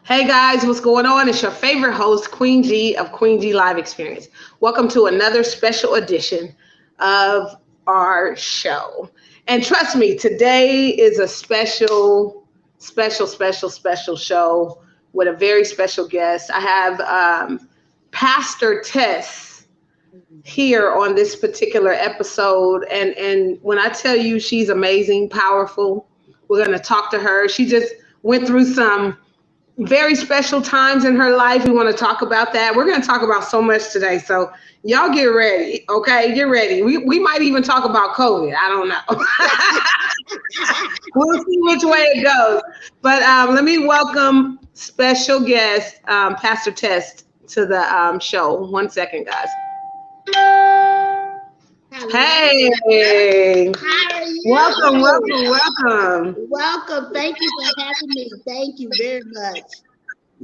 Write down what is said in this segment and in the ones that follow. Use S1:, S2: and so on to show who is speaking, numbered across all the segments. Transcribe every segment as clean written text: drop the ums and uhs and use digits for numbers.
S1: Hey guys, what's going on? It's your favorite host, Queen G of Queen G Live Experience. Welcome to another special edition of our show. And trust me, today is a special show with a very special guest. I have Pastor Tess here on this particular episode. And when I tell you she's amazing, powerful, we're going to talk to her. She just went through some very special times in her life. We want to talk about that. We're going to talk about so much today. So y'all get ready. Okay. Get ready. We might even talk about COVID. I don't know. We'll see which way it goes. But let me welcome special guest, Pastor Tess, to the show. 1 second, guys.
S2: Hello.
S1: Hey.
S2: How are you?
S1: Welcome.
S2: Welcome. Thank you for having me. Thank you very much.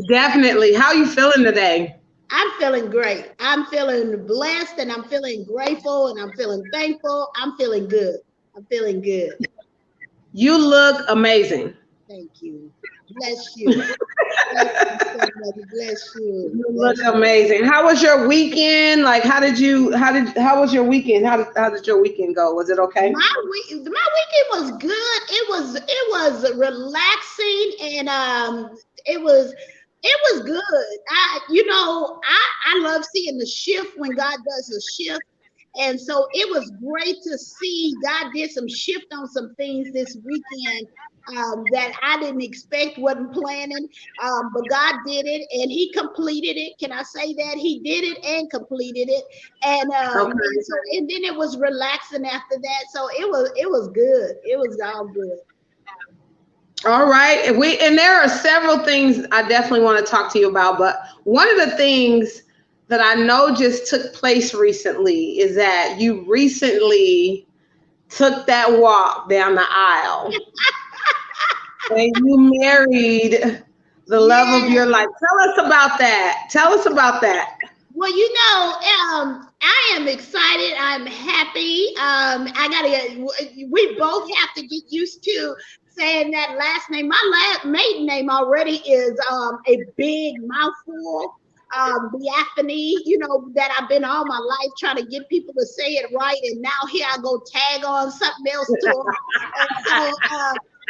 S1: Definitely. How you feeling today?
S2: I'm feeling great. I'm feeling blessed and I'm feeling grateful and I'm feeling thankful. I'm feeling good. I'm feeling good.
S1: You look amazing.
S2: Thank you. Bless you. Bless you.
S1: You look amazing. How was your weekend? Like, how was your weekend? How did your weekend go? Was it okay?
S2: My weekend was good. It was relaxing and it was good. I love seeing the shift when God does a shift. And so it was great to see God did some shift on some things this weekend that I didn't expect, wasn't planning, but God did it and he completed it. Can I say that? He did it and completed it. And, and then it was relaxing after that. So it was good. It was all good.
S1: All right. And there are several things I definitely want to talk to you about, but one of the things that I know just took place recently is that you recently took that walk down the aisle and you married the love of your life. Tell us about that.
S2: Well, I am excited. I'm happy. We both have to get used to saying that last name. My maiden name already is a big mouthful. Beathany, that I've been all my life trying to get people to say it right, and now here I go tag on something else to them.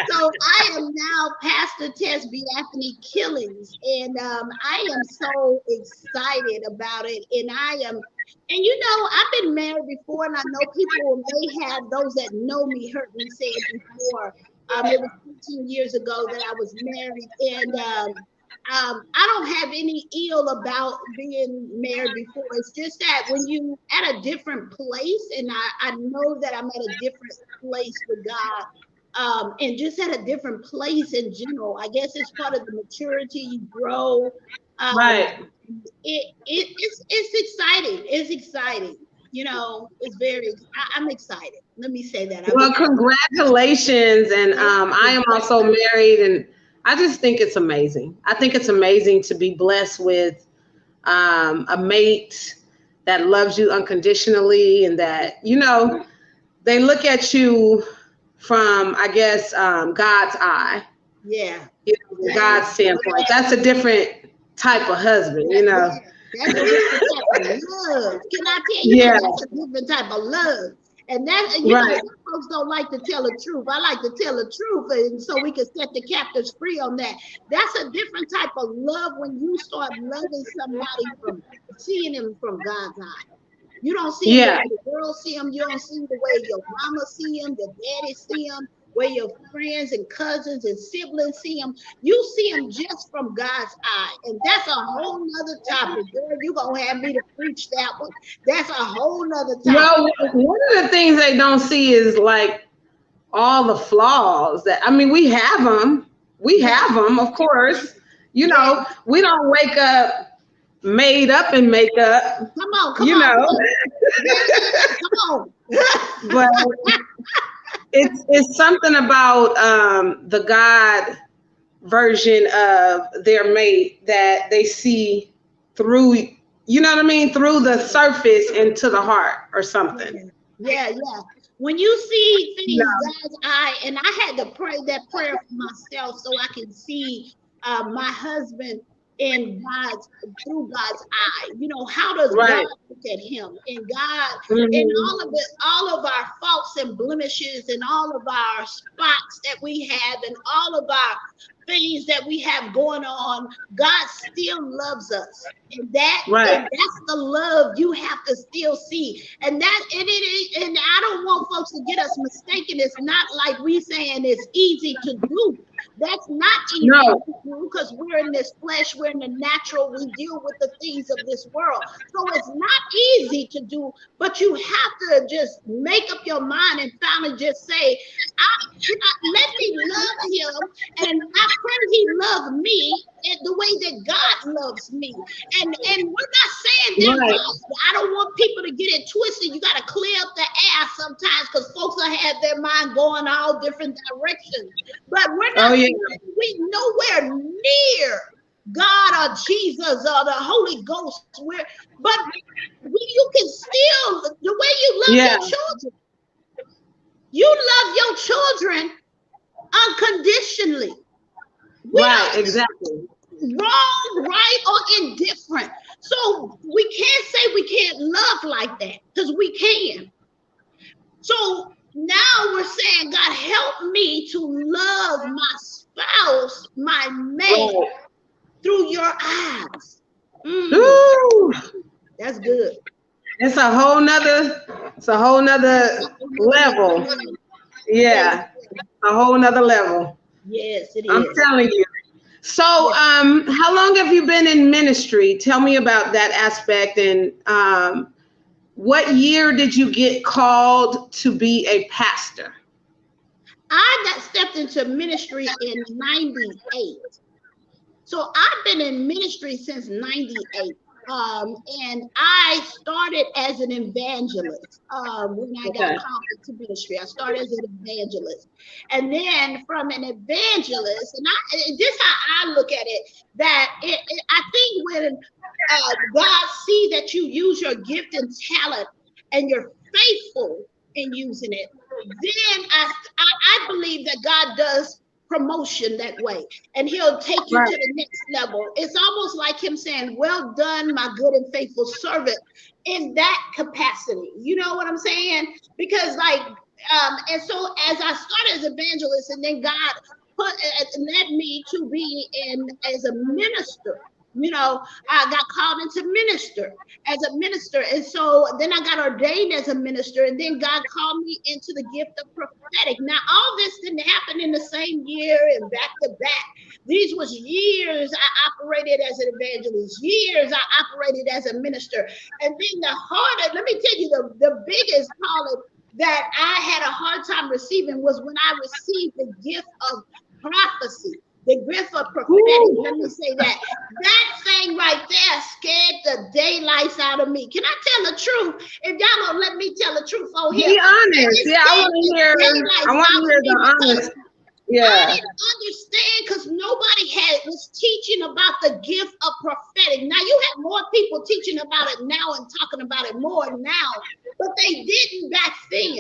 S2: So I am now Pastor Tess Beathany Killings, and I am so excited about it. And I've been married before, and I know people may have, those that know me heard me say it before. It was 15 years ago that I was married, and I don't have any ill about being married before. It's just that when you at a different place, and I know that I'm at a different place with God, and just at a different place in general. I guess it's part of the maturity you grow.
S1: Right.
S2: It's exciting. It's exciting. I'm excited. Let me say that.
S1: Well, congratulations. And I am also married, and I just think it's amazing. I think it's amazing to be blessed with a mate that loves you unconditionally, and that, they look at you from, I guess, God's eye.
S2: Yeah.
S1: God's standpoint. That's a different type of husband,
S2: That's a different type of love. Can I tell you? Yeah. That's a different type of love. And that, some folks don't like to tell the truth. I like to tell the truth, and so we can set the captives free on that. That's a different type of love when you start loving somebody from seeing him from God's eye. You don't see him the way the world see him. You don't see him the way your mama see him, the daddy see him, where your friends and cousins and siblings see him. You see him just from God's eye. And that's a whole nother topic. Girl, you're going to have me to preach that one. That's a whole nother topic.
S1: Well, one of the things they don't see is like all the flaws we have them. We have them, of course. We don't wake up made up in makeup.
S2: Come on. Come on.
S1: But it's something about the God version of their mate that they see through, through the surface into the heart or something.
S2: Yeah. When you see things God's eye, and I had to pray that prayer for myself so I can see my husband in God's through God's eye. You know, how does God
S1: Right.
S2: look at him? And God, in
S1: Mm-hmm.
S2: all of it, all of our faults and blemishes, and all of our spots that we have, and all of our things that we have going on, God still loves us.
S1: Right.
S2: And that's the love you have to still see. And and I don't want folks to get us mistaken. It's not like we saying it's easy to do. That's not easy
S1: No.
S2: to do, because we're in this flesh, we're in the natural, we deal with the things of this world. So it's not easy to do, but you have to just make up your mind and finally just say, let me love him, and I pray he loves me in the way that God loves me. And we're not saying they're
S1: Right.
S2: wrong. I don't want people to get it twisted. You got to clear up the air sometimes, because folks will have their mind going all different directions. But we're
S1: Oh
S2: not
S1: yeah.
S2: we nowhere near God or Jesus or the Holy Ghost. But you can still, the way you love
S1: Yeah.
S2: your children, you love your children unconditionally. We
S1: Right.
S2: don't
S1: Exactly.
S2: wrong, right, or indifferent. So we can't say we can't love like that, because we can. So now we're saying, God, help me to love my spouse, my mate,
S1: Right.
S2: through your eyes.
S1: Woo.
S2: That's good.
S1: It's a whole nother. It's a whole nother level.
S2: Yes,
S1: Yeah. A whole nother level.
S2: yes, it
S1: I'm
S2: is.
S1: telling you. So,
S2: Yes.
S1: how long have you been in ministry? Tell me about that aspect, and what year did you get called to be a pastor?
S2: I got stepped into ministry in 98. So I've been in ministry since 98. And I started as an evangelist when I got
S1: Okay.
S2: called into ministry. I started as an evangelist. And then from an evangelist, and this is how I look at it, that I think when God see that you use your gift and talent and you're faithful in using it, then I believe that God does promotion that way, and he'll take you to
S1: Right.
S2: the next level. It's almost like him saying, well done, my good and faithful servant, in that capacity. You know what I'm saying? Because and so as I started as evangelist, and then God led me to be in as a minister. You know, I got called into minister as a minister. And so then I got ordained as a minister, and then God called me into the gift of prophetic. Now, all this didn't happen in the same year and back to back. These was years I operated as an evangelist, years I operated as a minister. And then let me tell you, the biggest calling that I had a hard time receiving was when I received the gift of prophecy, the gift of prophetic.
S1: Ooh.
S2: Let me say that. That thing right there scared the daylights out of me. Can I tell the truth? If y'all don't let me tell the truth over here,
S1: Be honest.
S2: it
S1: Yeah, I
S2: scared
S1: want to
S2: the
S1: hear. I
S2: daylights
S1: want to
S2: out of
S1: hear
S2: me,
S1: the
S2: because
S1: honest.
S2: I
S1: Yeah.
S2: didn't understand, because nobody was teaching about the gift of prophetic. Now you have more people teaching about it now and talking about it more now, but they didn't back then.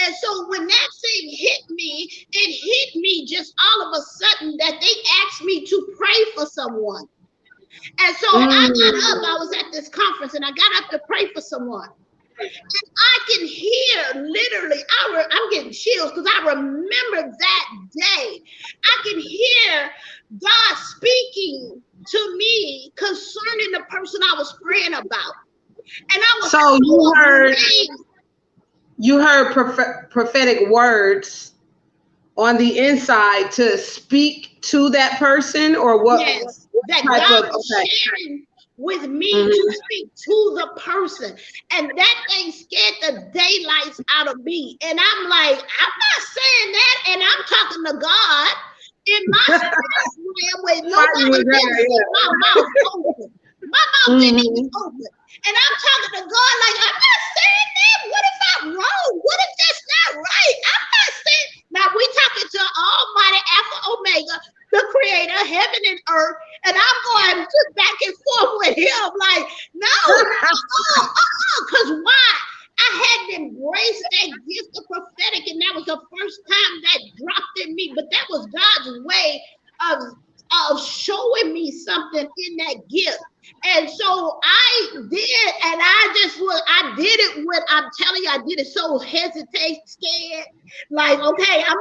S2: And so when that thing hit me, it hit me just all of a sudden that they asked me to pray for someone. And so I got up,
S1: Mm.
S2: I was at this conference, and I got up to pray for someone. And I can hear literally, I'm getting chills, because I remember that day. I can hear God speaking to me concerning the person I was praying about. And I was
S1: So
S2: so amazed.
S1: you heard prophetic words on the inside to speak to that person, or
S2: Yes,
S1: what
S2: that
S1: type
S2: God
S1: of?
S2: was
S1: Okay.
S2: sharing with me to
S1: Mm-hmm.
S2: speak to the person. And that thing scared the daylights out of me. And I'm like, I'm not saying that. And I'm talking to God in my spirit realm where
S1: Fighting
S2: nobody
S1: with
S2: didn't
S1: her.
S2: see my mouth open. My mouth
S1: Yeah.
S2: didn't even
S1: Mm-hmm.
S2: open. And I'm talking to God like, I'm not saying that. What if I'm wrong? What if that's not right? I'm not saying. Now we talking to Almighty Alpha Omega, the creator, heaven and earth, and I'm going just back and forth with him. Like, no, because why? I hadn't embraced that gift of prophetic, and that was the first time that dropped in me. But that was God's way of of showing me something in that gift. And so I did, and I did it with, I'm telling you, I did it so hesitate, scared, like, okay, I'm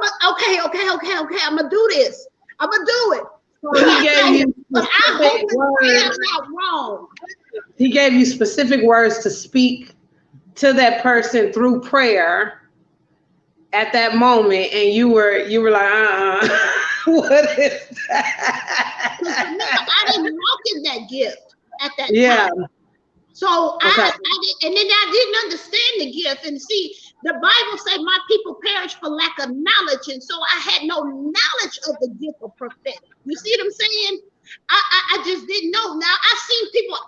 S2: gonna do this. I'm gonna do it.
S1: He gave you
S2: But I hope
S1: specific words.
S2: I'm not wrong.
S1: He gave you specific words to speak to that person through prayer at that moment, and you were like, what is that?
S2: Because remember, I didn't walk in that gift at that time. So
S1: Okay.
S2: and then I didn't understand the gift. And see, the Bible said my people perish for lack of knowledge. And so I had no knowledge of the gift of prophetic. You see what I'm saying? I just didn't know. Now I've seen people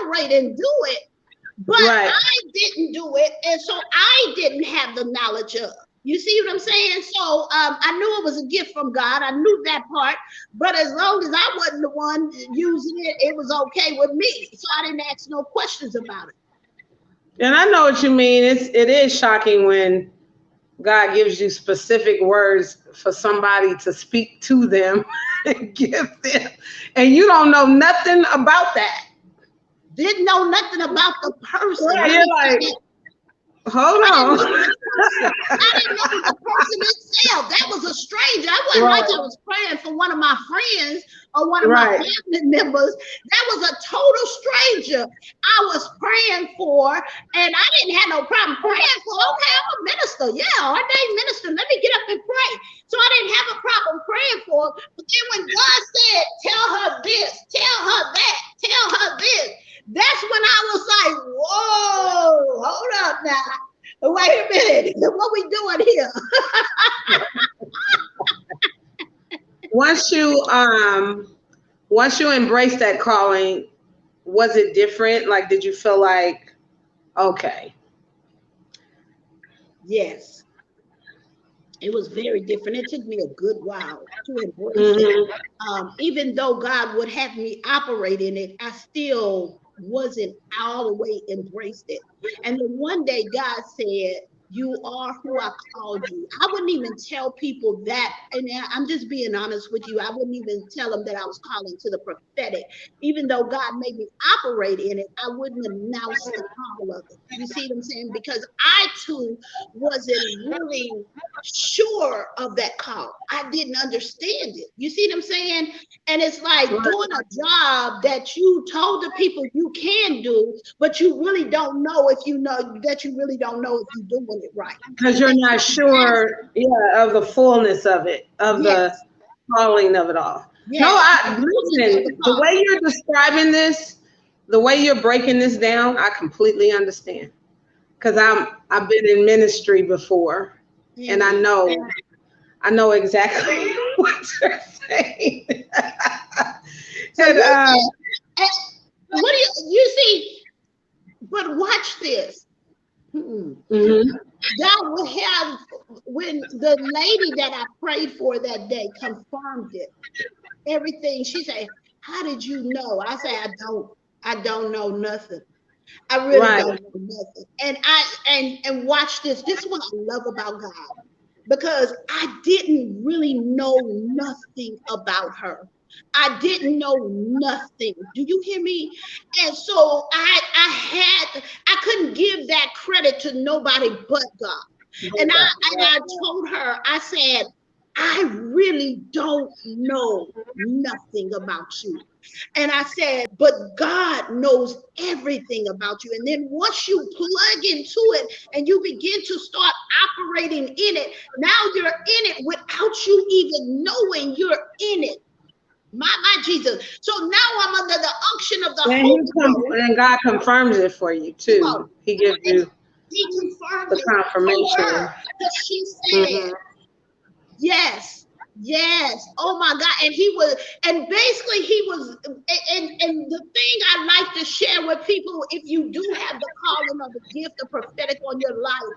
S2: operate and do it, but I didn't do it. And so I didn't have the knowledge of. You see what I'm saying? So I knew it was a gift from God. I knew that part. But as long as I wasn't the one using it, it was okay with me. So I didn't ask no questions about it.
S1: And I know what you mean. It is shocking when God gives you specific words for somebody to speak to them and give them, and you don't know nothing about that.
S2: Didn't know nothing about the person.
S1: Right, you're like, hold on.
S2: I didn't know the person itself. That was a stranger. I wasn't like I was praying for one of my friends or one of my family members. That was a total stranger I was praying for, and I didn't have no problem praying for. Okay, I'm a minister. Yeah, ordained minister. Let me get up and pray. So I didn't have a problem praying for. But then when God said, tell her this, tell her that, tell her this, that's when I was like, whoa, hold up now. Wait a minute. What we doing here?
S1: Once you embrace that calling, was it different? Like, did you feel like, okay?
S2: Yes. It was very different. It took me a good while to embrace it. Even though God would have me operate in it, I still wasn't all the way embraced it. And then one day God said, you are who I called you. I wouldn't even tell people that, and I'm just being honest with you, I wouldn't even tell them that I was calling to the prophetic. Even though God made me operate in it, I wouldn't announce the call of it. You see what I'm saying? Because I too wasn't really sure of that call. I didn't understand it. You see what I'm saying? And it's like doing a job that you told the people you can do, but you really don't know if you know that you really don't know if you're doing it right.
S1: Because you're not sure, of the fullness of it, of the calling of it all. No, listen, the way you're describing this, the way you're breaking this down, I completely understand. Because I've been in ministry before, and I know exactly what you're saying.
S2: And, what do you see? But watch this. God will have, when the lady that I prayed for that day confirmed it, everything. She said, "How did you know?" I said, "I don't know nothing. I really don't know nothing." And watch this. This is what I love about God, because I didn't really know nothing about her. I didn't know nothing. Do you hear me? And so I couldn't give that credit to nobody but God. And I told her, I said, I really don't know nothing about you. And I said, but God knows everything about you. And then once you plug into it and you begin to start operating in it, now you're in it without you even knowing you're in it. My Jesus. So now I'm under the unction of the Holy Ghost.
S1: And God confirms it for you too. He gives you the confirmation.
S2: She said, yes. Oh my God. And basically he was, and the thing I like to share with people, if you do have the calling of the gift of prophetic on your life,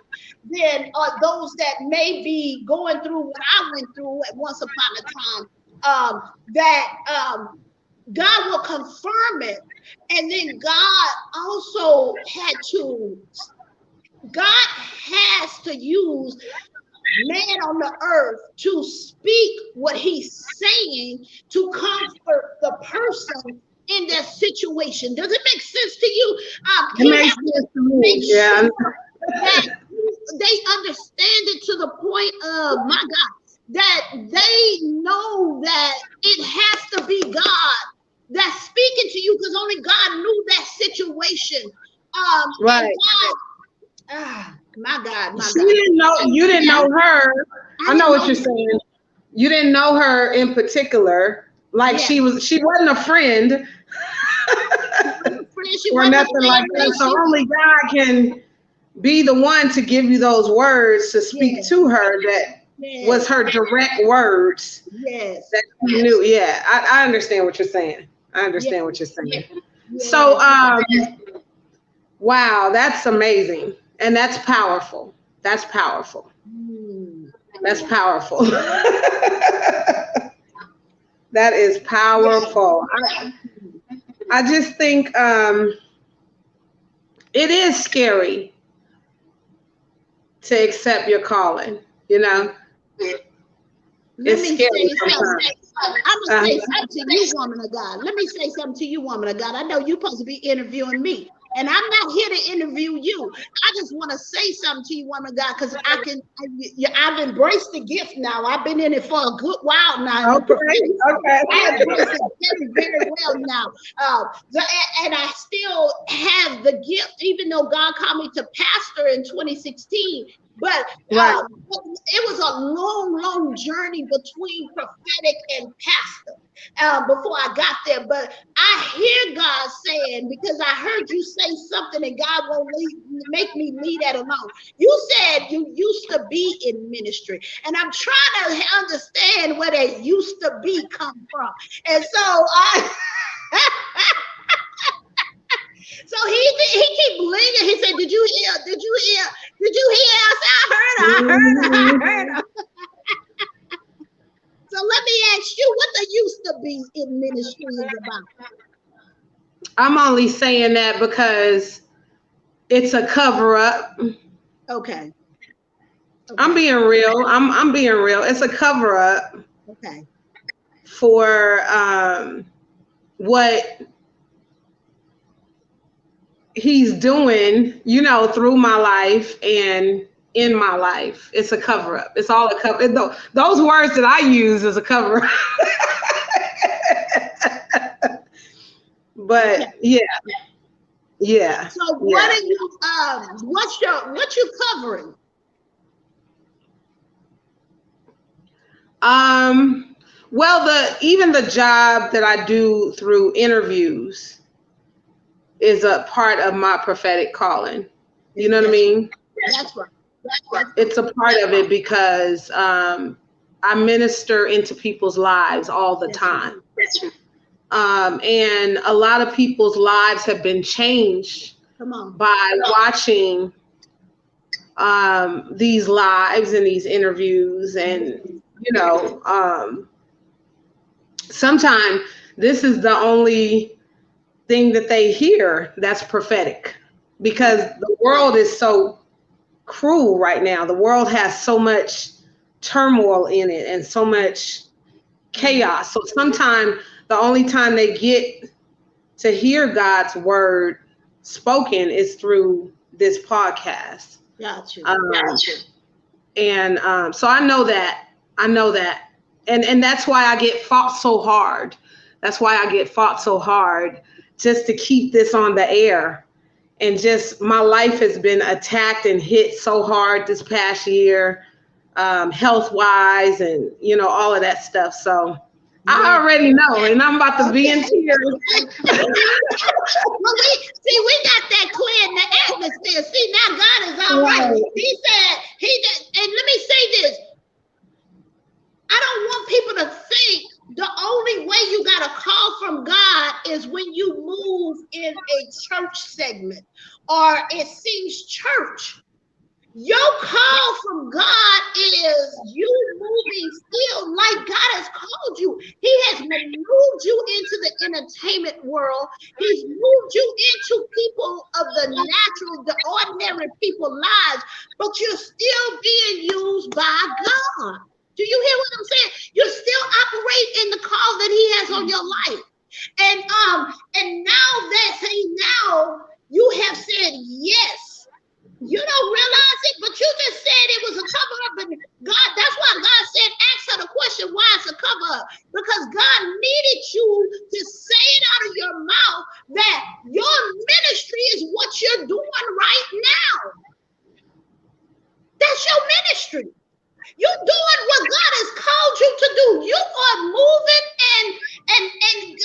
S2: then those that may be going through what I went through at once upon a time, God will confirm it. And then God also God has to use man on the earth to speak what he's saying to comfort the person in that situation. Does it make sense to you?
S1: It
S2: He
S1: makes
S2: has to
S1: sense to me.
S2: make
S1: Yeah.
S2: sure that they understand it to the point of, my God, that they know that it has to be God that's speaking to you, because only God knew that situation. And
S1: Right.
S2: God, my God, my
S1: She
S2: God.
S1: didn't know, you didn't know her.
S2: I
S1: I know
S2: didn't
S1: what
S2: know.
S1: you're saying. You didn't know her in particular. Like
S2: Yeah.
S1: she wasn't a friend
S2: She
S1: or
S2: wasn't a
S1: nothing like
S2: family.
S1: that. So only God can be the one to give you those words to speak
S2: Yes,
S1: to her that was
S2: yes,
S1: her direct words
S2: yes,
S1: that you knew. Yeah, I understand what you're saying. I
S2: yes,
S1: understand what you're saying. So,
S2: yes.
S1: wow, that's amazing. And that's powerful. That's powerful.
S2: Mm.
S1: That's powerful. That is powerful. I just think it is scary to accept your calling, you know?
S2: Let
S1: It's
S2: me
S1: scary
S2: say something.
S1: sometimes.
S2: I'm gonna say something to you, woman of God. Let me say something to you, woman of God. I know you're supposed to be interviewing me, and I'm not here to interview you. I just want to say something to you, woman of God, because I've embraced the gift now. I've been in it for a good while now in the prophetic.
S1: Okay.
S2: I embrace it very, very well now. And I still have the gift, even though God called me to pastor in 2016. But
S1: Right.
S2: it was a long, long journey between prophetic and pastor before I got there. But I hear God saying, because I heard you say something and God won't make me leave that alone. You said you used to be in ministry, and I'm trying to understand where that used to be come from. And so I. So he keep lingering. He said, "Did you hear? Did you hear? Did you hear?" I said, I heard her. So let me ask you, what the used to be in ministry is about.
S1: I'm only saying that because it's a cover up.
S2: Okay.
S1: I'm being real. I'm being real. It's a cover up
S2: Okay.
S1: for what he's doing, you know, through my life and in my life. It's a cover up. It's all a cover. Those words that I use is a cover up.
S2: Okay.
S1: But yeah, yeah.
S2: So
S1: Yeah.
S2: what are you what you covering?
S1: Well, even the job that I do through interviews is a part of my prophetic calling. You know what I mean?
S2: That's right. That's
S1: It's a part of it because I minister into people's lives all the
S2: right.
S1: time. And a lot of people's lives have been changed
S2: Come on.
S1: by watching these lives and these interviews. And, you know, sometimes this is the only thing that they hear that's prophetic, because the world is so cruel right now. The world has so much turmoil in it and so much chaos. So sometimes the only time they get to hear God's word spoken is through this podcast.
S2: Got you.
S1: And so I know that. And that's why I get fought so hard. That's why I get fought so hard, just to keep this on the air. And just my life has been attacked and hit so hard this past year, health wise, and you know, all of that stuff. So I already know, and I'm about to be in tears.
S2: Well, we got that clear in the atmosphere. See, now God is all right. He said, and let me say this. I don't want people to think the only way you got a call from God is when you move in a church segment or it seems church. Your call from God is you moving still like God has called you. He has moved you into the entertainment world. He's moved you into people of the natural, the ordinary people lives, but you're still being used by God. Do you hear what I'm saying? You're still operating in the call that He has on your life. And now you have said yes. You don't realize it, but you just said it was a cover up. And God, that's why God said, ask her the question, why it's a cover up? Because God needed you to say it out of your mouth that your ministry is what you're doing right now. That's your ministry. You're doing what God has called you to do. You are moving and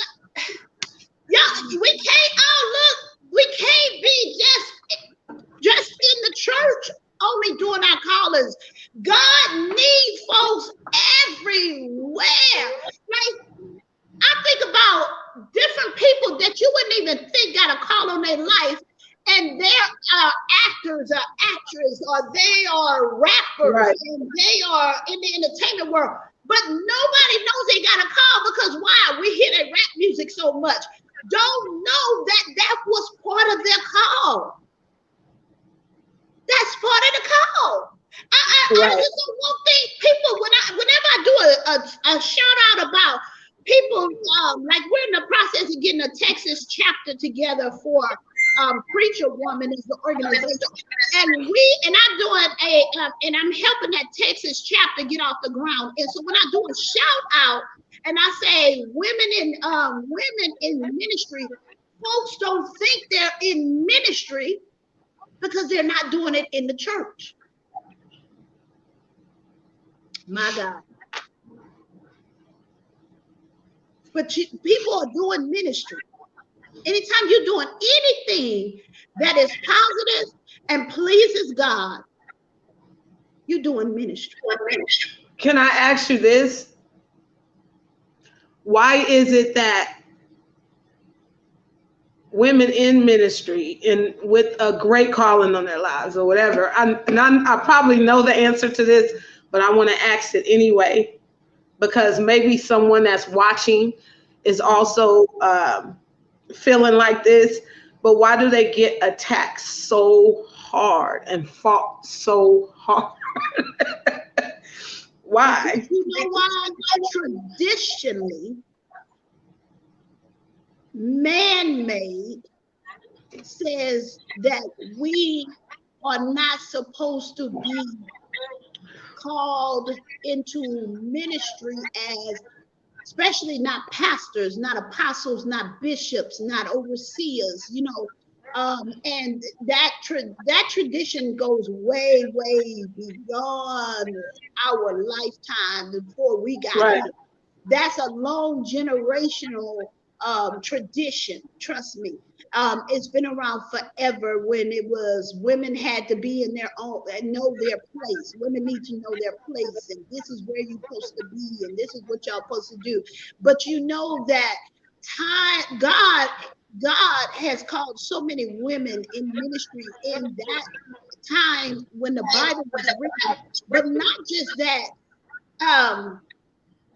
S2: y'all, we can't be just in the church only doing our callings. God needs folks everywhere. Like, I think about different people that you wouldn't even think got a call on their life, and they're actors or actresses, or they are rappers, right, and they are in the entertainment world. But nobody knows they got a call because why? We hear their rap music so much. Don't know that was part of their call. That's part of the call. I just don't want people whenever I do a shout out about people, like we're in the process of getting a Texas chapter together for Preacher Woman is the organization, and I'm doing and I'm helping that Texas chapter get off the ground. And so when I do a shout out and I say women in ministry, folks don't think they're in ministry because they're not doing it in the church. My God. But people are doing ministry. Anytime you're doing anything that is positive and pleases God, you're doing ministry.
S1: Can I ask you this? Why is it that women in ministry and with a great calling on their lives or whatever, I probably know the answer to this, but I want to ask it anyway, because maybe someone that's watching is also feeling like this, but why do they get attacked so hard and fought so hard? Why?
S2: You know why? Traditionally, man-made says that we are not supposed to be called into ministry as, especially not pastors, not apostles, not bishops, not overseers, you know. And that tradition goes way, way beyond our lifetime before we got here. That's a long generational tradition, trust me. It's been around forever when it was women had to be in their own and know their place. Women need to know their place, and this is where you're supposed to be, and this is what y'all supposed to do. But you know that God has called so many women in ministry in that time when the Bible was written. But not just that,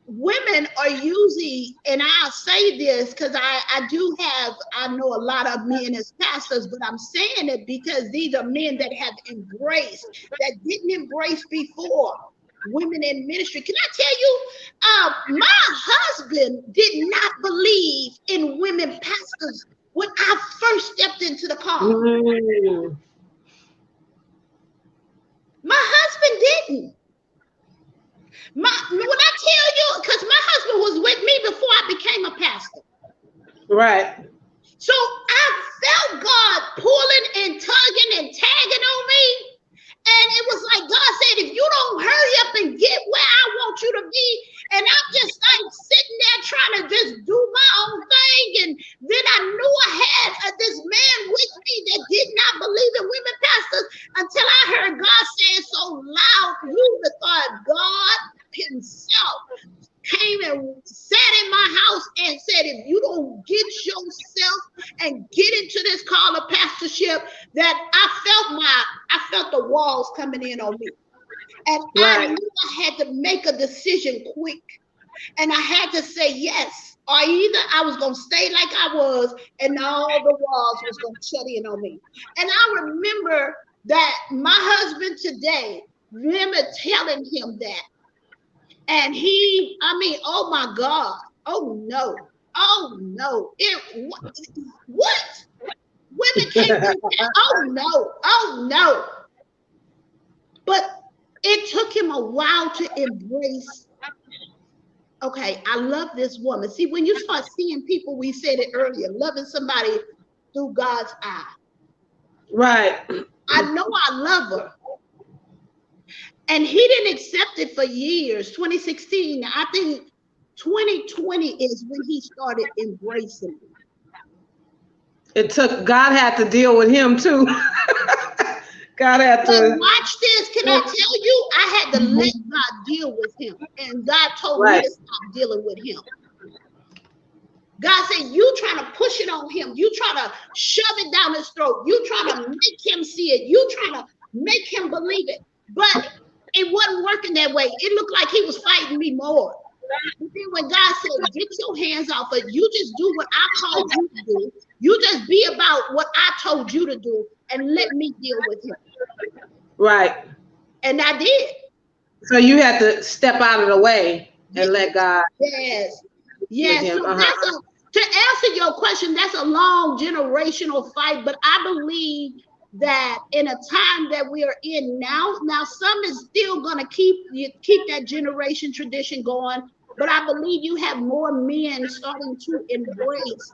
S2: women are usually, and I'll say this because I know a lot of men as pastors, but I'm saying it because these are men that have embraced, that didn't embrace before, women in ministry. Can I tell you, my husband did not believe in women pastors when I first stepped into the call. My husband didn't. When I tell you, because my husband was with me before I became a pastor.
S1: Right.
S2: So I felt God pulling and tugging and tagging on me. And it was like God said, if you don't hurry up and get where I want you to be, and I'm just like sitting there trying to just do my own thing. And then I knew I had this man with me that did not believe in women pastors until I heard God say it so loud. You would have thought God himself came and sat in my house and said, if you gonna get yourself and get into this call of pastorship, that I felt the walls coming in on me. And I knew I had to make a decision quick. And I had to say yes. Or either I was going to stay like I was and all the walls was going to shut in on me. And I remember that my husband today, remember telling him that. And oh my God. Oh no. Oh no. What? Women can't do that. Oh no. Oh no. But it took him a while to embrace, okay, I love this woman. See, when you start seeing people, we said it earlier, loving somebody through God's eye.
S1: Right.
S2: I know I love her. And he didn't accept it for years. 2016, I think 2020 is when he started embracing it.
S1: God had to deal with him too. God had to.
S2: But watch this. Can I tell you? I had to let God deal with him. And God told me to stop dealing with him. God said, you trying to push it on him. You trying to shove it down his throat. You trying to make him see it. You trying to make him believe it. But it wasn't working that way. It looked like he was fighting me more. But then when God said, get your hands off it, you just do what I called you to do. You just be about what I told you to do and let me deal with him.
S1: Right.
S2: And I did.
S1: So you had to step out of the way and let God.
S2: Yes. Yes. So to answer your question, that's a long generational fight, but I believe that in a time that we are in now some is still going to keep that generation tradition going, but I believe you have more men starting to embrace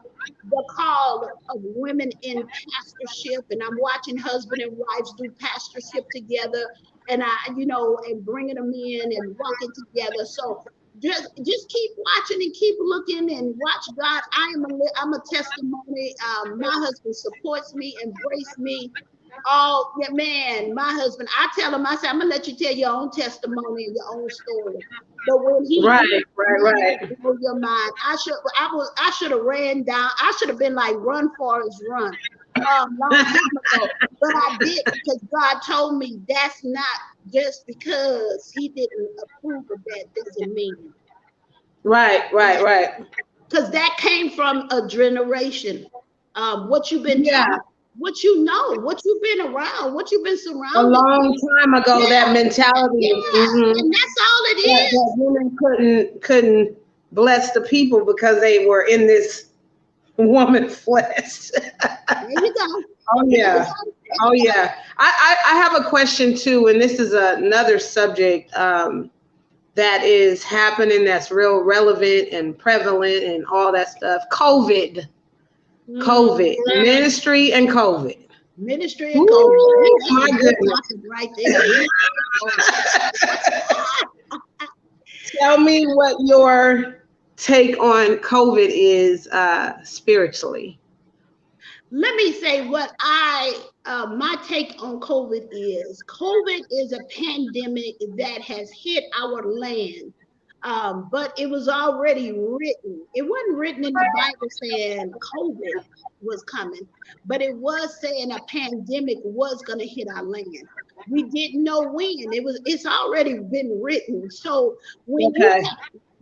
S2: the call of women in pastorship, and I'm watching husband and wives do pastorship together, and and bringing them in and walking together. So just keep watching and keep looking and watch God. I'm a testimony. My husband supports me, embrace me. Oh yeah, man, my husband. I tell him, I say, I'm gonna let you tell your own testimony and your own story. But when he
S1: right,
S2: blow your mind, I should have ran down. I should have been like, run, Forrest, run. Long time ago. But I did, because God told me that's not just because he didn't approve of that doesn't mean.
S1: Right.
S2: Because that came from a generation. What you've been taught, what you know, what you've been around, what you've been surrounded.
S1: A long time ago, that mentality.
S2: Yeah. And that's all it is.
S1: That women couldn't bless the people because they were in this woman flesh.
S2: There you go.
S1: Oh yeah. I have a question too, and this is another subject that is happening that's real relevant and prevalent and all that stuff. COVID, ministry and COVID.
S2: Ministry and COVID.
S1: Ooh, my goodness.
S2: Right there.
S1: Tell me what your take on COVID is spiritually.
S2: Let me say what my take on COVID is. COVID is a pandemic that has hit our land, but it was already written. It wasn't written in the Bible saying COVID was coming, but it was saying a pandemic was going to hit our land. We didn't know when. It's already been written. So when you have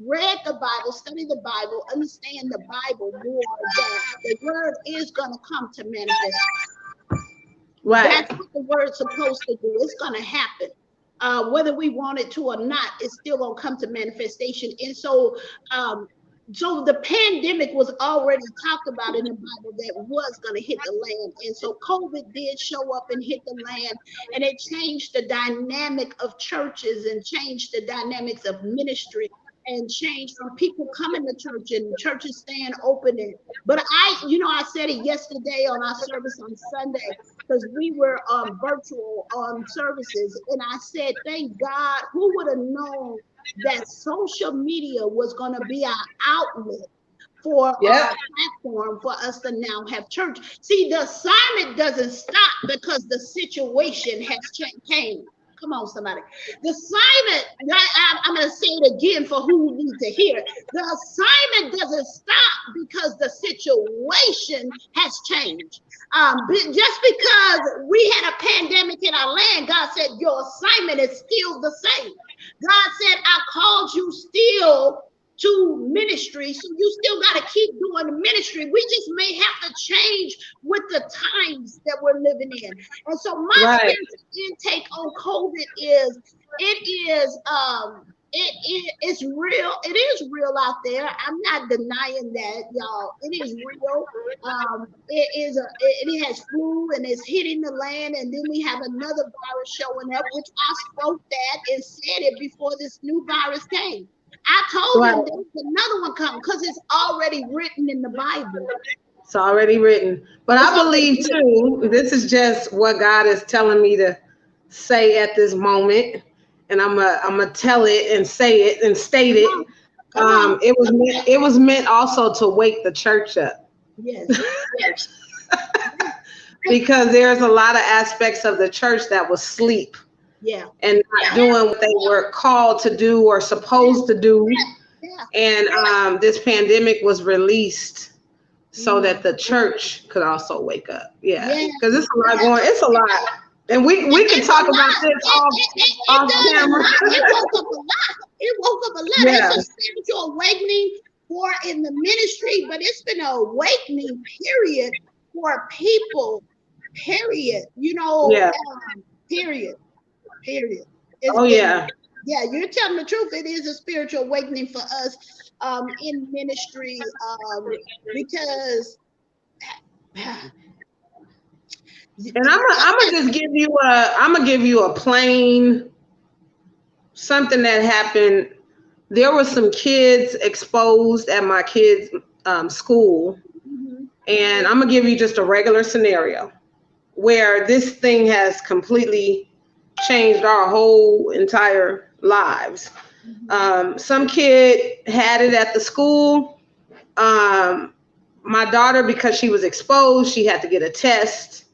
S2: read the Bible, study the Bible, understand the Bible more, that the word is going to come to manifest. Right. That's what the word's supposed to do. It's going to happen. Whether we want it to or not, it's still going to come to manifestation. And so the pandemic was already talked about in the Bible that was going to hit the land. And so COVID did show up and hit the land, and it changed the dynamic of churches and changed the dynamics of ministry, and changed from people coming to church and churches staying open. But I said it yesterday on our service on Sunday, because we were virtual services, and I said, thank God, who would have known that social media was going to be our outlet for our platform for us to now have church. See, the assignment doesn't stop because the situation has changed. Come on, somebody. The assignment, I'm going to say it again for who needs to hear it. The assignment doesn't stop because the situation has changed. Just because we had a pandemic in our land, God said your assignment is still the same. God said, I called you still to ministry, so you still got to keep doing the ministry. We just may have to change with the times that we're living in. And so my spiritual intake on COVID is, it's real. It is real out there. I'm not denying that, y'all. It is real. It has flu and it's hitting the land, and then we have another virus showing up, which I spoke that and said it before this new virus came. I told them there's another one coming because it's already written in the Bible.
S1: It's already written. But I believe too, this is just what God is telling me to say at this moment. And I'm gonna tell it and say it and state it. It was meant also to wake the church up.
S2: Yes.
S1: Because there's a lot of aspects of the church that was asleep.
S2: Yeah.
S1: And not doing what they were called to do or supposed to do. Yeah. And this pandemic was released so that the church could also wake up. Yeah. Because it's a lot going. It's a lot. And we can talk about this off camera.
S2: It woke up a lot. It woke up a lot. Yeah. It's a spiritual awakening for in the ministry, but it's been an awakening period for people. Period. You know.
S1: Yeah.
S2: Period.
S1: Yeah.
S2: Yeah, you're telling the truth. It is a spiritual awakening for us in ministry because.
S1: And I'm gonna just give you a plain something that happened. There were some kids exposed at my kids' school, and I'm gonna give you just a regular scenario where this thing has completely changed our whole entire lives. Some kid had it at the school. My daughter, because she was exposed, she had to get a test.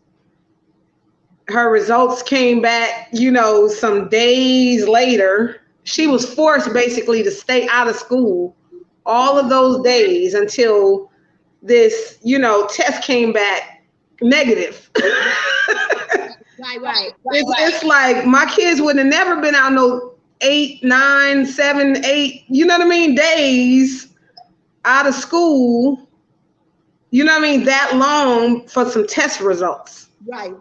S1: Her results came back, some days later. She was forced basically to stay out of school all of those days until this, test came back negative.
S2: Right.
S1: It's like my kids would have never been out no 8, 9, 7, 8, days out of school, that long for some test results.
S2: Right.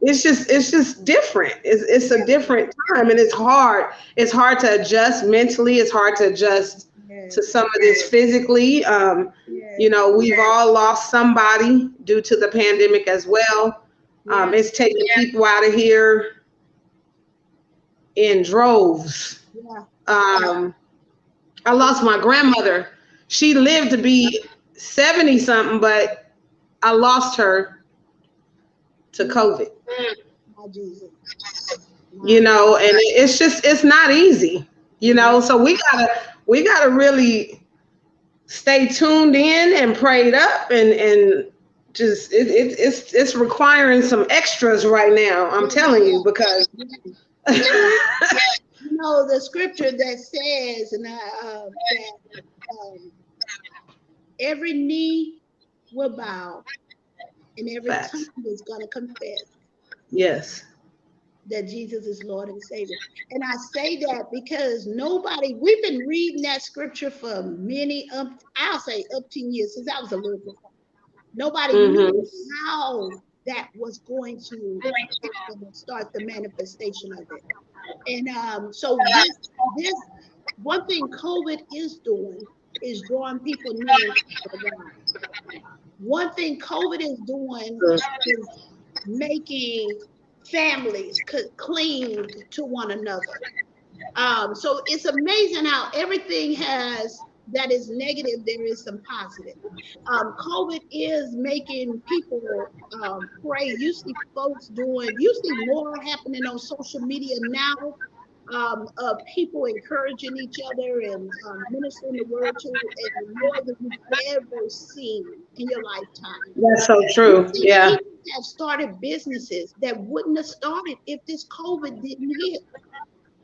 S1: It's just different. It's a different time, and it's hard. It's hard to adjust mentally. It's hard to adjust to some of this physically. We've all lost somebody due to the pandemic as well. It's taking people out of here in droves. I lost my grandmother. She lived to be 70 something, but I lost her to COVID.
S2: Oh, Jesus.
S1: And it's not easy, so we gotta really stay tuned in and prayed up and just it's requiring some extras right now. I'm telling you, because
S2: the scripture that says that every knee will bow and every tongue is going to confess.
S1: Yes.
S2: That Jesus is Lord and Savior. And I say that because we've been reading that scripture for many, I'll say up 10 years, since I was a little girl. Nobody knew how that was going to start the manifestation of it. And so this one thing COVID is doing is drawing people near to God. One thing COVID is doing is making families cling to one another. So it's amazing how everything that is negative, there is some positive. COVID is making people pray. You see folks you see more happening on social media now of people encouraging each other and ministering the word to, and more than you've ever seen in your lifetime.
S1: That's so
S2: You
S1: true.
S2: see,
S1: Yeah.
S2: people have started businesses that wouldn't have started if this COVID didn't hit.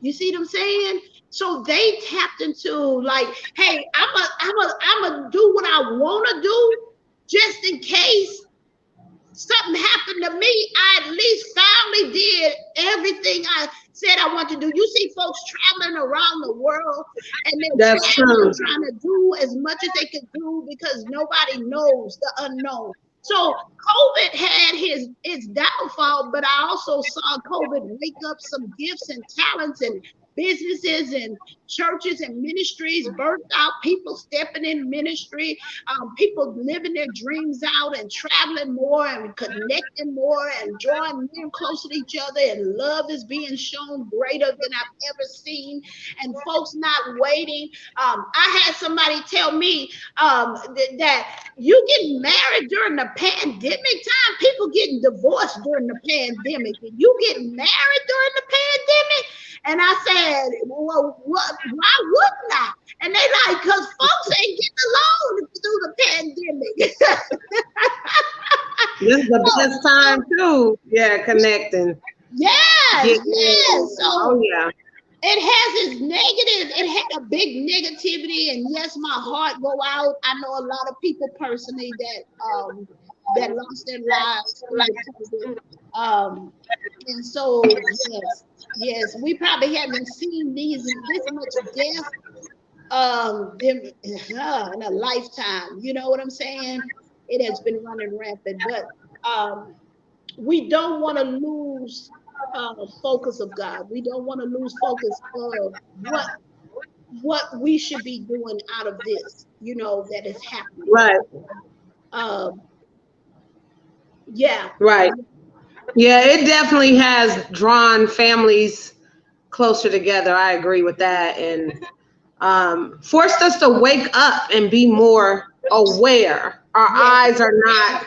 S2: You see what I'm saying? So they tapped into like, hey, I'm a do what I want to do just in case something happened to me. I at least finally did everything I said I want to do. You see folks traveling around the world and they're
S1: That's true.
S2: traveling, trying to do as much as they can do because nobody knows the unknown. So COVID had its downfall, but I also saw COVID wake up some gifts and talents and businesses and churches and ministries birthed out, people stepping in ministry, people living their dreams out and traveling more and connecting more and drawing near closer to each other, and love is being shown greater than I've ever seen, and folks not waiting. I had somebody tell me that you getting married during the pandemic time, people getting divorced during the pandemic, and you getting married during the pandemic. And I said, well, why wouldn't I? And they like, because folks ain't getting along through the pandemic.
S1: This is the best time too. Yeah, connecting.
S2: Yes, yes.
S1: Oh
S2: So
S1: yeah.
S2: it has its negative, it had a big negativity, and yes, my heart go out. I know a lot of people personally that lost their lives through the COVID. And so yes, yes, we probably haven't seen this much death in a lifetime. You know what I'm saying? It has been running rampant, but um we don't want to lose focus of God. We don't want to lose focus of what we should be doing out of this, that is happening.
S1: Right.
S2: Um, yeah.
S1: Right. Yeah, it definitely has drawn families closer together. I agree with that, and forced us to wake up and be more aware. Our
S2: Yeah.
S1: eyes are not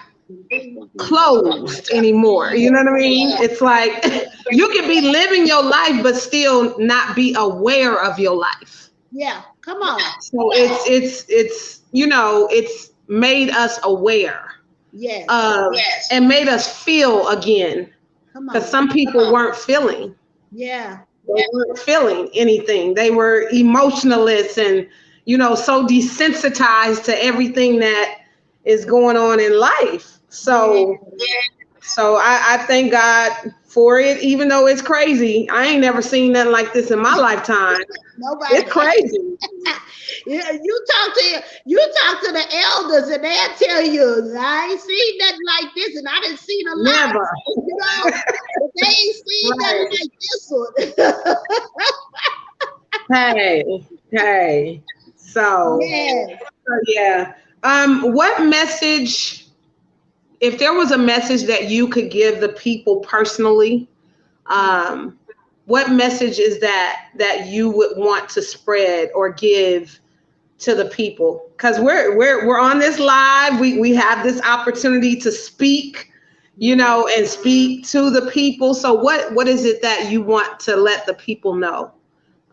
S1: closed anymore. You know what I mean? It's like you can be living your life but still not be aware of your life.
S2: Yeah. Come on.
S1: So it's made us aware,
S2: Yes.
S1: and made us feel again,
S2: Come
S1: because
S2: on.
S1: some people weren't feeling.
S2: Yeah.
S1: They weren't feeling anything. They were emotionless and, so desensitized to everything that is going on in life. So, I thank God for it, even though it's crazy. I ain't never seen nothing like this in my lifetime.
S2: Nobody.
S1: It's crazy.
S2: Yeah, you talk to the elders and they'll tell you, I ain't seen nothing like this, and I done seen a lot,
S1: Never.
S2: but they ain't seen nothing
S1: Right.
S2: like this one.
S1: Hey. So,
S2: Yes.
S1: yeah. What message, if there was a message that you could give the people personally, um, what message is that you would want to spread or give to the people? Because we're on this live, we have this opportunity to speak, and speak to the people. So what is it that you want to let the people know,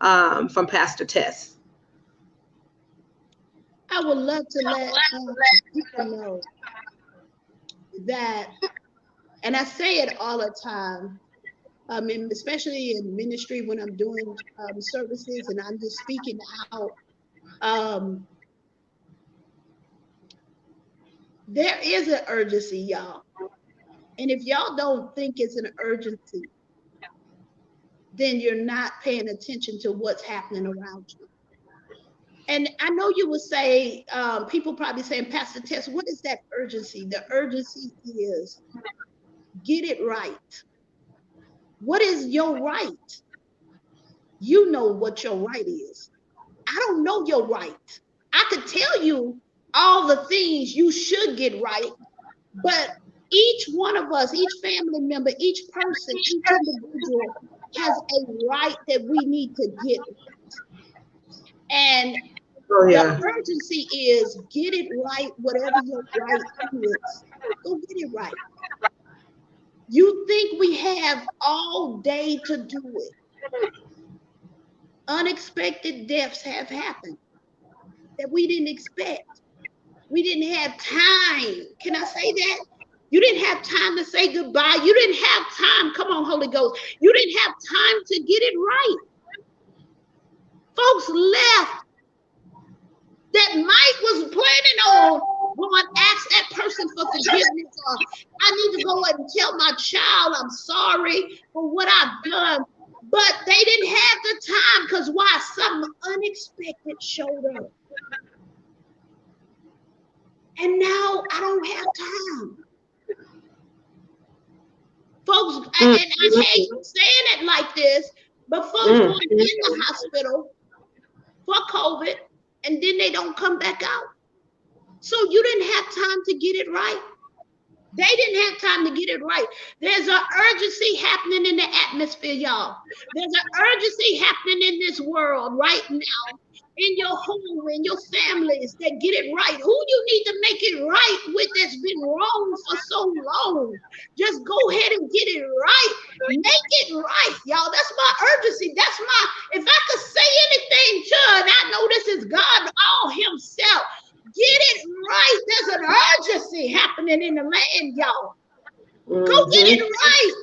S1: from Pastor Tess?
S2: I would love to let people know that, and I say it all the time, especially in ministry when I'm doing services and I'm just speaking out. Um, there is an urgency, y'all. And if y'all don't think it's an urgency, then you're not paying attention to what's happening around you. And I know you would say, people probably saying, Pastor Tess, what is that urgency? The urgency is get it right. What is your right? You know what your right is. I don't know your right. I could tell you all the things you should get right, but each one of us, each family member, each person, each individual has a right that we need to get. And
S1: Oh
S2: the
S1: yeah.
S2: urgency is get it right, whatever your right is. Go get it right. You think we have all day to do it. Unexpected deaths have happened that we didn't expect. We didn't have time. Can I say that? You didn't have time to say goodbye. You didn't have time. Come on, Holy Ghost. You didn't have time to get it right. Folks left that Mike was planning on going to ask that person for forgiveness, or I need to go and tell my child I'm sorry for what I've done. But they didn't have the time because why? Something unexpected showed up. And now I don't have time. Folks, and I hate saying it like this, but folks going in the hospital for COVID and then they don't come back out. So you didn't have time to get it right. They didn't have time to get it right. There's an urgency happening in the atmosphere, y'all. There's an urgency happening in this world right now, in your home, in your families that get it right. Who you need to make it right with that's been wrong for so long? Just go ahead and get it right. Make it right, y'all. That's my urgency. That's my, if I could say anything to it, I know this is God all himself. Get it right. There's an urgency happening in the land, y'all. Go get it right.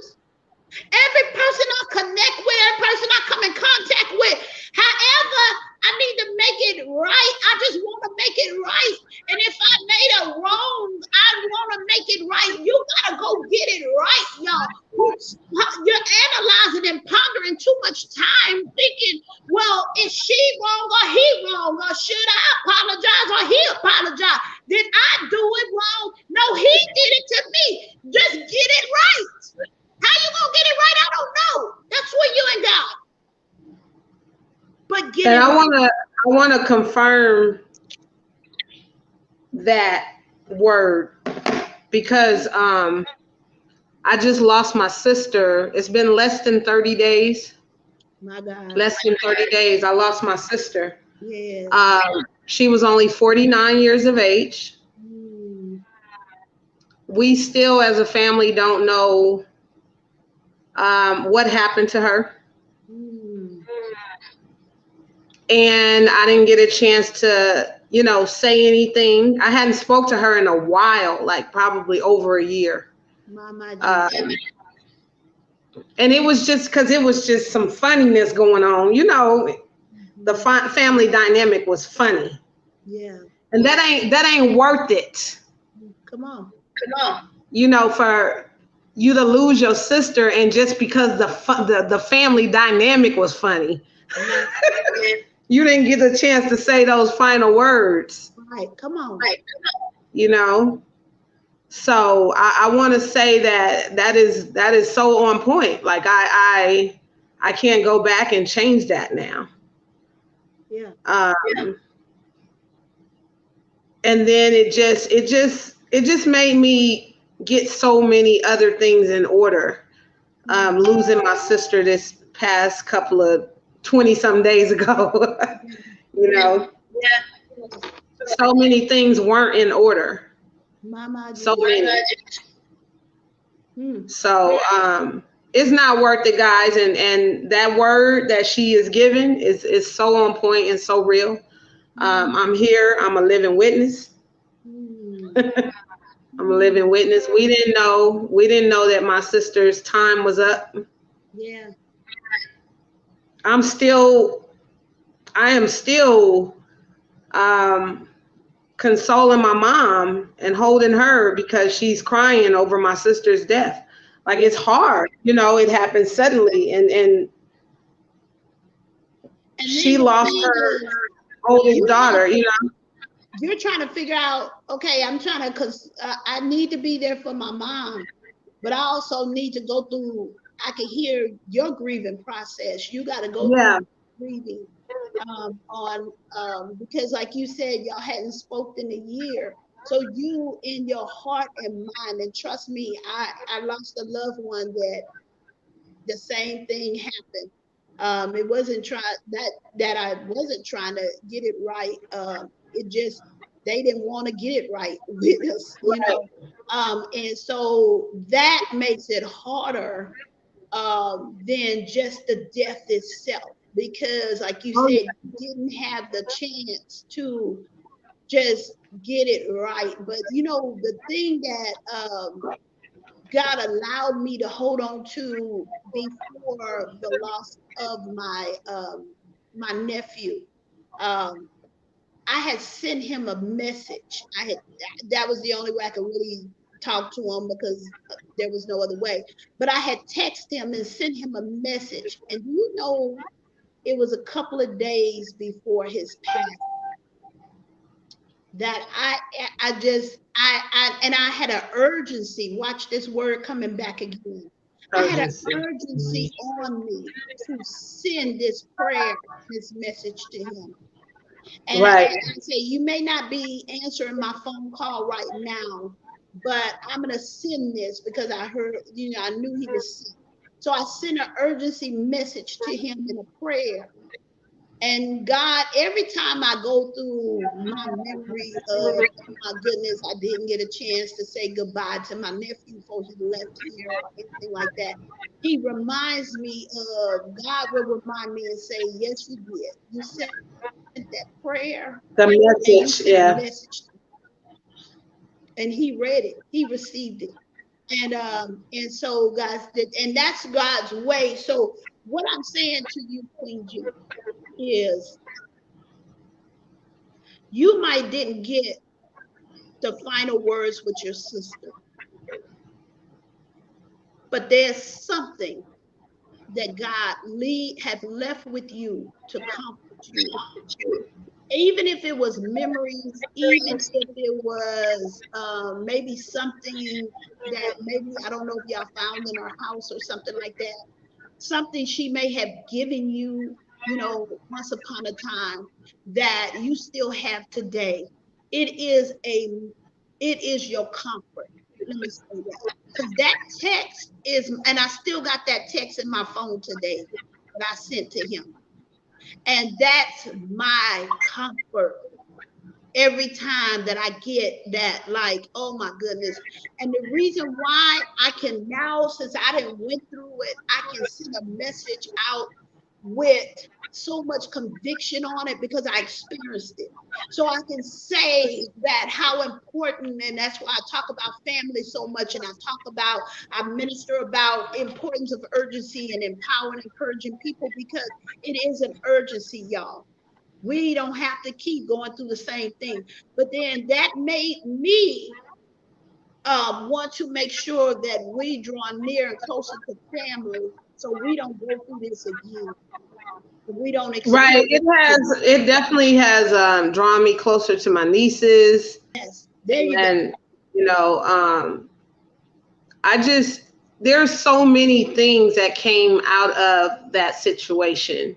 S2: Every person I connect with, every person I come in contact with, however, I need to make it right. I just want to make it right. And if I made a wrong, I want to make it right. You got to go get it right, y'all. You're analyzing and pondering too much time thinking, well, is she wrong or he wrong? Or should I apologize or he apologize? Did I do it wrong? No, he did it to me. Just get it right. How you gonna get it right? I don't know. That's where you and God. But get
S1: and
S2: it
S1: I
S2: right.
S1: want to confirm that word because I just lost my sister. It's been less than 30 days.
S2: My God.
S1: Less than 30 days. I lost my sister.
S2: Yes.
S1: She was only 49 years of age. We still, as a family, don't know what happened to her. And I didn't get a chance to, say anything. I hadn't spoke to her in a while, like probably over a year. And it was just because it was just some funniness going on. The family dynamic was funny.
S2: Yeah.
S1: And that ain't worth it.
S2: Come on.
S1: For you to lose your sister, and just because the family dynamic was funny, you didn't get a chance to say those final words.
S2: Right. Come on.
S1: So I want to say that is so on point. Like I can't go back and change that now.
S2: Yeah.
S1: And then it just made me get so many other things in order. Losing my sister this past couple of 20-some days ago, so many things weren't in order. So many. So it's not worth it, guys. And that word that she is given is so on point and so real. I'm here. I'm a living witness. I'm a living witness. We didn't know that my sister's time was up.
S2: Yeah.
S1: I am still consoling my mom and holding her because she's crying over my sister's death. Like, it's hard, it happened suddenly, and she lost her oldest daughter,
S2: You're trying to figure out, okay, I'm trying to, because I need to be there for my mom, but I also need to go through, I can hear your grieving process. You got to go through grieving because like you said, y'all hadn't spoken in a year. So you, in your heart and mind, and trust me, I lost a loved one that the same thing happened. It wasn't that I wasn't trying to get it right. It just, they didn't want to get it right with us, and so that makes it harder than just the death itself. because, like you
S1: Oh,
S2: said, you didn't have the chance to just get it right. But the thing that God allowed me to hold on to before the loss of my nephew. Um, I had sent him a message. That was the only way I could really talk to him, because there was no other way. But I had texted him and sent him a message. And it was a couple of days before his passing that I had an urgency. Watch this word coming back again. I had an
S1: urgency.
S2: urgency on me to send this prayer, this message to him. And I
S1: Right.
S2: say, you may not be answering my phone call right now, but I'm gonna send this because I heard, I knew he was sick. So I sent an urgency message to him in a prayer. And God, every time I go through my memory of, oh my goodness, I didn't get a chance to say goodbye to my nephew before he left here or anything like that, he reminds me God will remind me and say, yes, you did. You sent that prayer
S1: The
S2: and you sent a
S1: message, yeah.
S2: message. And he read it. He received it. And so guys, and that's God's way. So what I'm saying to you, Queen G, is you might didn't get the final words with your sister, but there's something that God have left with you to comfort you. Even if it was memories, even if it was maybe something that maybe, I don't know if y'all found in her house or something like that, something she may have given you, once upon a time, that you still have today. It is your comfort. Let me say that. Because that text is, and I still got that text in my phone today that I sent to him. And that's my comfort every time that I get that, like, oh my goodness. And the reason why I can now, since I didn't went through it, I can send a message out with so much conviction on it because I experienced it. So I can say that how important, and that's why I talk about family so much, and I minister about importance of urgency and empowering, encouraging people, because it is an urgency, y'all. We don't have to keep going through the same thing. But then that made me want to make sure that we draw near and closer to family so we don't go through this again. We don't
S1: Right.
S2: experience it.
S1: It definitely has drawn me closer to my nieces.
S2: Yes, there you go.
S1: And, you know, I just, there's so many things that came out of that situation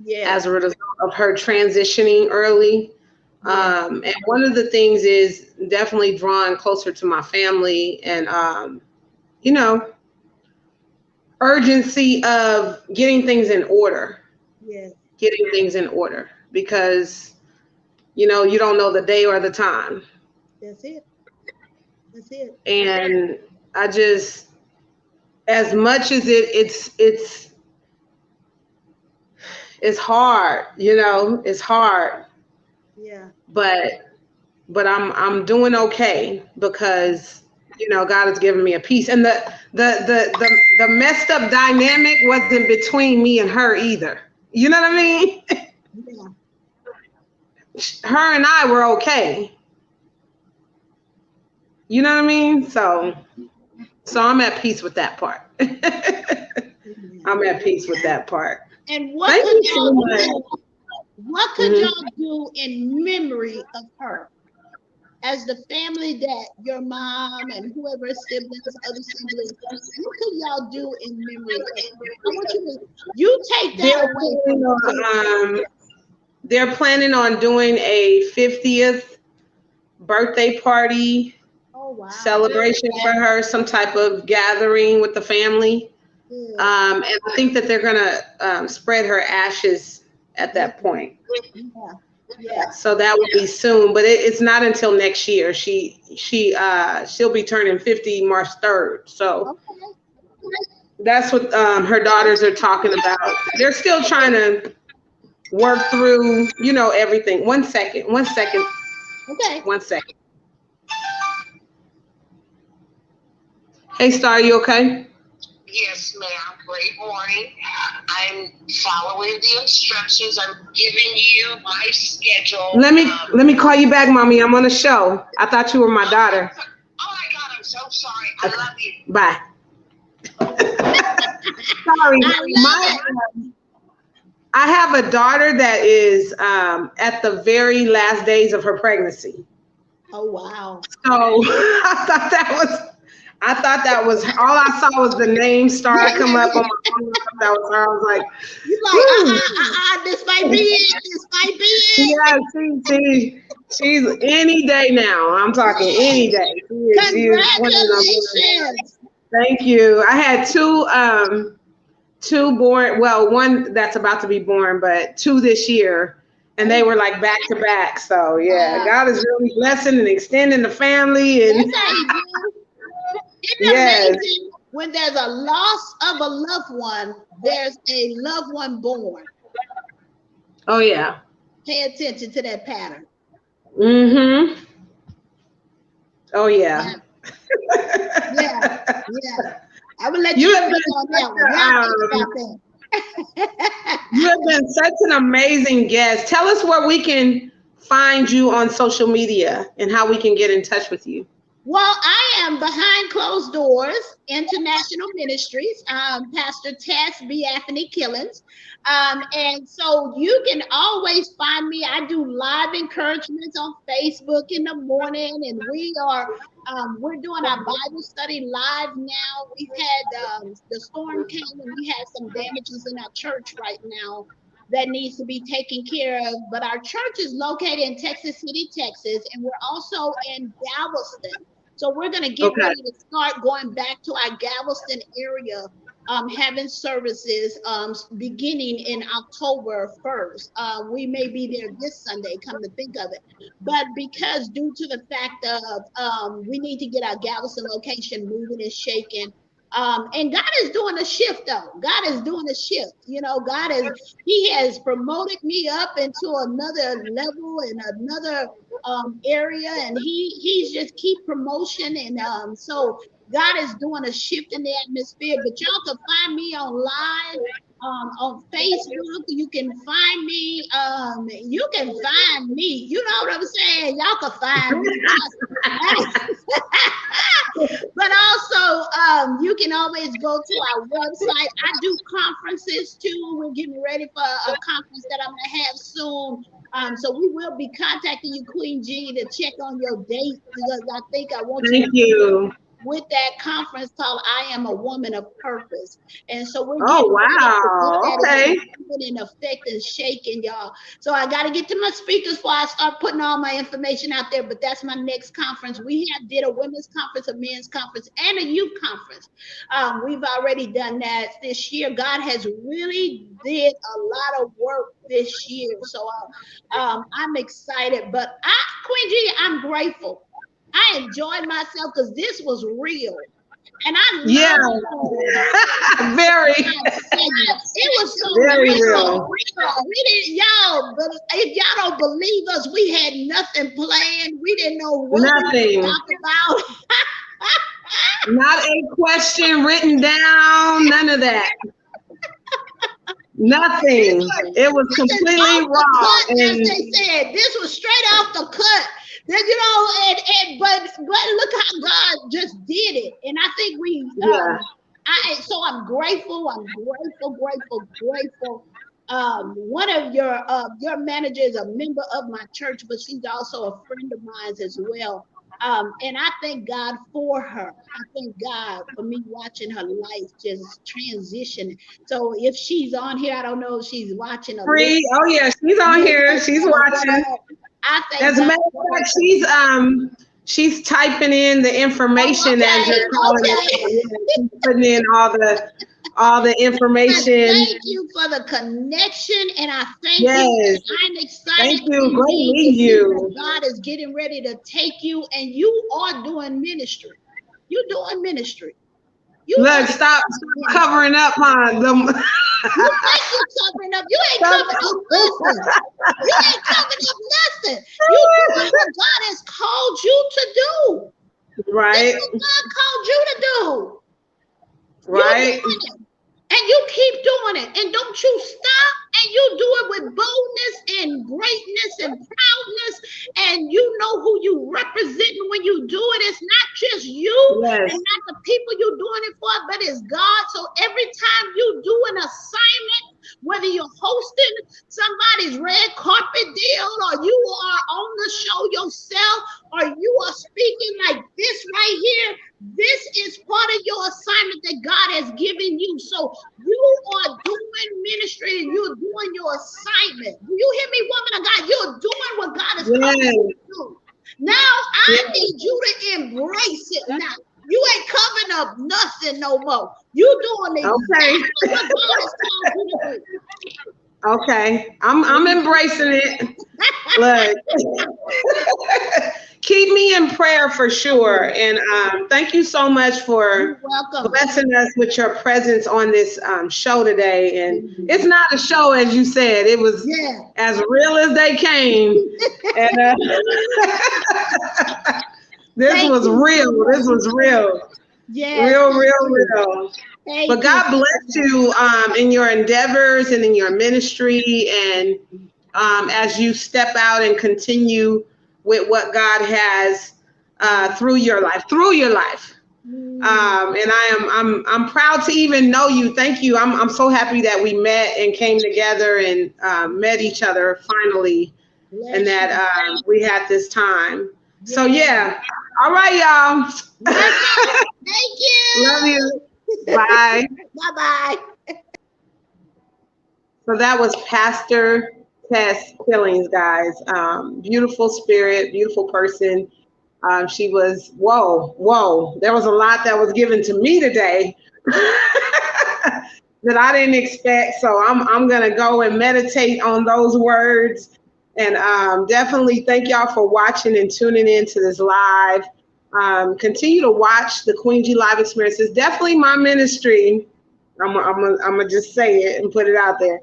S2: Yes,
S1: as a result of her transitioning early.
S2: yes,
S1: And one of the things is definitely drawing closer to my family and, you know, urgency of
S2: yes.
S1: getting things in order because, you don't know the day or the time.
S2: That's it. That's it.
S1: And I just, as much as it's hard, it's hard,
S2: Yeah.
S1: but I'm doing okay because God has given me a peace, and the messed up dynamic wasn't between me and her either. You know what I mean?
S2: Yeah.
S1: Her and I were okay. You know what I mean? So I'm at peace with that part.
S2: Amen.
S1: I'm at peace with that part.
S2: And what
S1: Thank
S2: could
S1: you so
S2: y'all
S1: much.
S2: do? What could
S1: Hmm.
S2: y'all do in memory of her? As the family, that your mom and whoever siblings, other siblings, what could y'all do in memory of her? I want you take that
S1: They're
S2: away
S1: planning
S2: from the table.
S1: on, they're planning on doing a 50th birthday party
S2: Oh wow.
S1: celebration for her, some type of gathering with the family.
S2: Good.
S1: And I think that they're gonna spread her ashes at
S2: Yeah.
S1: that point.
S2: Yeah. Yeah.
S1: So that will be soon, but it's not until next year. She'll be turning 50 March 3rd. So
S2: Okay.
S1: that's what her daughters are talking about. They're still trying to work through, everything. 1 second, 1 second,
S2: Okay.
S1: 1 second. Hey, Star, you okay?
S3: Yes, ma'am. Great morning. I'm following the instructions. I'm giving you my schedule.
S1: Let me call you back, mommy. I'm on a show. I thought you were my daughter.
S3: Oh my God, I'm so sorry. I love you.
S1: Bye. Sorry, I have a daughter that is at the very last days of her pregnancy.
S2: Oh wow.
S1: So I thought that was all I saw was the name Star come up on my phone. That was her. I was like,
S2: you like, this might be it. This might be it.
S1: Yeah, she's any day now. I'm talking any day.
S2: Congratulations.
S1: Thank you. I had two born, well, one that's about to be born, but two this year, and they were like back to back. So yeah, God is really blessing and extending the family. And
S2: that's how you do. Isn't it amazing when there's a loss of a loved one, there's a loved one born?
S1: Oh yeah.
S2: Pay attention to that pattern.
S1: Mm-hmm. Oh yeah.
S2: Yeah. I will let you speak on that one.
S1: You have been such an amazing guest. Tell us where we can find you on social media and how we can get in touch with you.
S2: Well, I am Behind Closed Doors International Ministries, Pastor Tess Beathany Killens. And so you can always find me. I do live encouragements on Facebook in the morning, and we're doing our Bible study live now. We've had the storm came and we had some damages in our church right now that needs to be taken care of. But our church is located in Texas City, Texas, and we're also in Galveston. So we're going to get ready to start going back to our Galveston area, having services beginning in October 1st. We may be there this Sunday, come to think of it. But because due to the fact of we need to get our Galveston location moving and shaking, and God is doing a shift, though. God is doing a shift. He has promoted me up into another level and another area, and he's just keep promotion, and so God is doing a shift in the atmosphere. But y'all can find me online. On Facebook, you can find me. You can find me. You know what I'm saying? Y'all can find me. But also, you can always go to our website. I do conferences too. We're getting ready for a conference that I'm gonna have soon. So we will be contacting you, Queen G, to check on your date, because I think I want you with that conference called I Am a Woman of Purpose. And so we're getting ready to put that in effect and shaking, y'all. So I got to get to my speakers before I start putting all my information out there. But that's my next conference. We did a women's conference, a men's conference, and a youth conference. We've already done that this year. God has really did a lot of work this year. So I'm excited. But Queen G, I'm grateful. I enjoyed myself because this was real. And I
S1: very.
S2: It was so
S1: very
S2: real. We didn't, y'all, but if y'all don't believe us, we had nothing planned. We didn't know what we were talking about.
S1: Not a question written down, none of that. Nothing. It was completely raw.
S2: As they said, this was straight off the cut. But look how God just did it. And I think so I'm grateful. I'm grateful. One of your managers is a member of my church, but she's also a friend of mine as well. And I thank God for her. I thank God for me watching her life just transition. So if she's on here, I don't know if she's watching.
S1: Oh yeah, she's on here. She's watching. As a matter of fact, she's typing in the information as you're calling it. She's putting in all the information.
S2: Thank you for the connection, and I thank you. I'm excited.
S1: Thank you. Great meeting you.
S2: God is getting ready to take you, and you are doing ministry. You're doing ministry.
S1: Look, stop covering up on them.
S2: You think you're covering up. You ain't covering up nothing. You ain't covering up nothing. You doing what God has called you to do.
S1: Right.
S2: This is what God called you to do.
S1: Right.
S2: You doing it. And you keep doing it. And don't you stop. And you do it with boldness and greatness and proudness. And you know who you representing when you do it. It's not just you
S1: Yes.
S2: and not the people you're doing it for, but it's God. So every time you do an assignment, whether you're hosting somebody's red carpet deal, or you are on the show yourself, or you are speaking like this right here, this is part of your assignment that God has given you. So you are doing ministry and you're doing your assignment. Do you hear me, woman of God? You're doing what God has called you to do. Now I need you to embrace it now. You ain't covering up nothing no more. You doing exactly what God has called you to do.
S1: Okay, I'm embracing it. Look, keep me in prayer for sure. And thank you so much for blessing us with your presence on this show today. And it's not a show, as you said. It was as real as they came. And this was real. This was real.
S2: Yeah,
S1: real. But God bless you in your endeavors and in your ministry, and as you step out and continue with what God has through your life. And I'm proud to even know you. Thank you. I'm so happy that we met and came together and met each other finally, and that we had this time. So yeah. All right, y'all.
S2: Thank you.
S1: Love you. Bye.
S2: Bye-bye.
S1: So that was Pastor Tess Killings, guys. Beautiful spirit, beautiful person. She was, whoa. There was a lot that was given to me today that I didn't expect. So I'm going to go and meditate on those words. And definitely thank y'all for watching and tuning in to this live. Continue to watch the Queen G Live Experience. It's definitely my ministry. I'm gonna just say it and put it out there.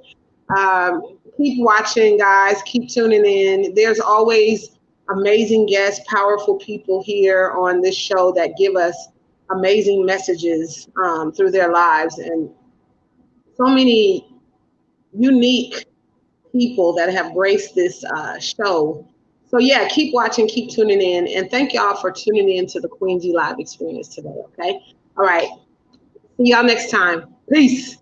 S1: Keep watching, guys. Keep tuning in. There's always amazing guests, powerful people here on this show that give us amazing messages through their lives, and so many unique people that have graced this show. So yeah, keep watching, keep tuning in, and thank y'all for tuning in to the Queen G Live Experience today. Okay, all right. See y'all next time. Peace.